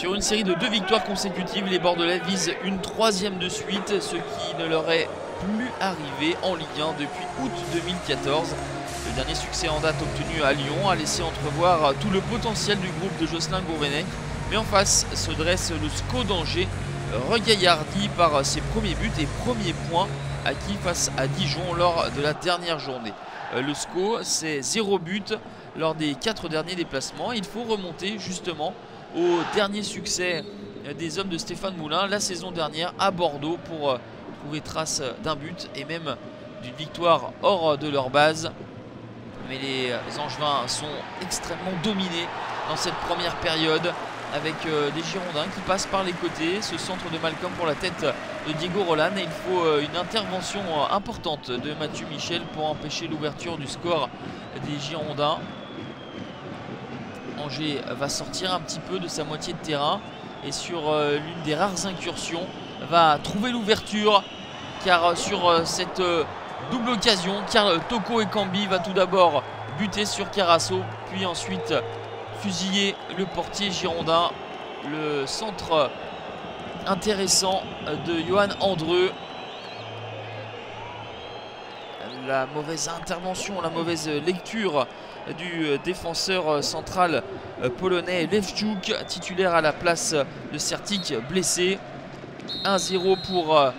Sur une série de 2 victoires consécutives, les Bordelais visent une 3e de suite, ce qui ne leur est plus arrivé en Ligue 1 depuis août 2014. Le dernier succès en date obtenu à Lyon a laissé entrevoir tout le potentiel du groupe de Jocelyn Gourvenec. Mais en face se dresse le SCO d'Angers, regaillardi par ses premiers buts et premiers points acquis face à Dijon lors de la dernière journée. Le SCO, c'est 0 but lors des 4 derniers déplacements. Il faut remonter justement au dernier succès des hommes de Stéphane Moulin la saison dernière à Bordeaux pour trouver trace d'un but et même d'une victoire hors de leur base. Mais les Angevins sont extrêmement dominés dans cette première période avec des Girondins qui passent par les côtés. Ce centre de Malcolm pour la tête de Diego Roland, et il faut une intervention importante de Mathieu Michel pour empêcher l'ouverture du score des Girondins. Angers va sortir un petit peu de sa moitié de terrain et sur l'une des rares incursions va trouver l'ouverture, car sur cette double occasion, Karl Toko Ekambi va tout d'abord buter sur Carasso, puis ensuite fusiller le portier girondin. Le centre intéressant de Johan Andreu. La mauvaise intervention, la mauvaise lecture du défenseur central polonais Lewczuk, titulaire à la place de Sertic, blessé. 1-0 pour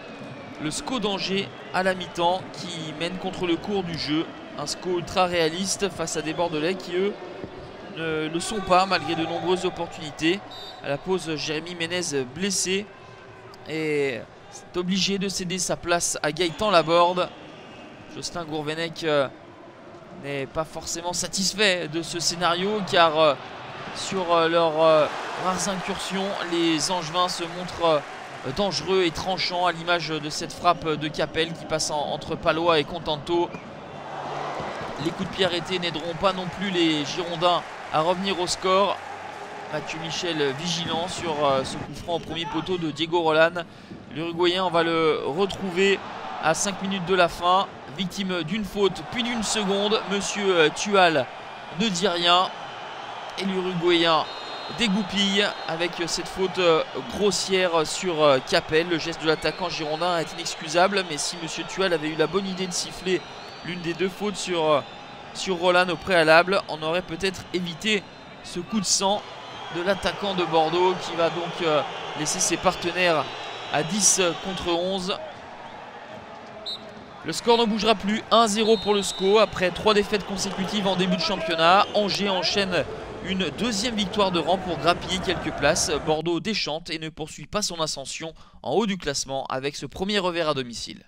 le SCO d'Angers à la mi-temps, qui mène contre le cours du jeu. Un SCO ultra réaliste face à des Bordelais qui eux ne le sont pas malgré de nombreuses opportunités. À la pause, Jérémy Ménez blessé est obligé de céder sa place à Gaëtan Laborde. Jocelyn Gourvenec n'est pas forcément satisfait de ce scénario, car sur leurs rares incursions, les Angevins se montrent dangereux et tranchants, à l'image de cette frappe de Capel qui passe entre Palois et Contanto. Les coups de pied arrêtés n'aideront pas non plus les Girondins à revenir au score. Mathieu Michel vigilant sur ce coup franc au premier poteau de Diego Roland. L'Uruguayen, on va le retrouver à 5 minutes de la fin, victime d'une faute puis d'une seconde. Monsieur Tual ne dit rien et l'Uruguayen dégoupille avec cette faute grossière sur Capel. Le geste de l'attaquant girondin est inexcusable, mais si Monsieur Tual avait eu la bonne idée de siffler l'une des 2 fautes sur Roland au préalable, on aurait peut-être évité ce coup de sang de l'attaquant de Bordeaux, qui va donc laisser ses partenaires à 10 contre 11. Le score ne bougera plus, 1-0 pour le SCO après 3 défaites consécutives en début de championnat. Angers enchaîne une 2e victoire de rang pour grappiller quelques places. Bordeaux déchante et ne poursuit pas son ascension en haut du classement avec ce premier revers à domicile.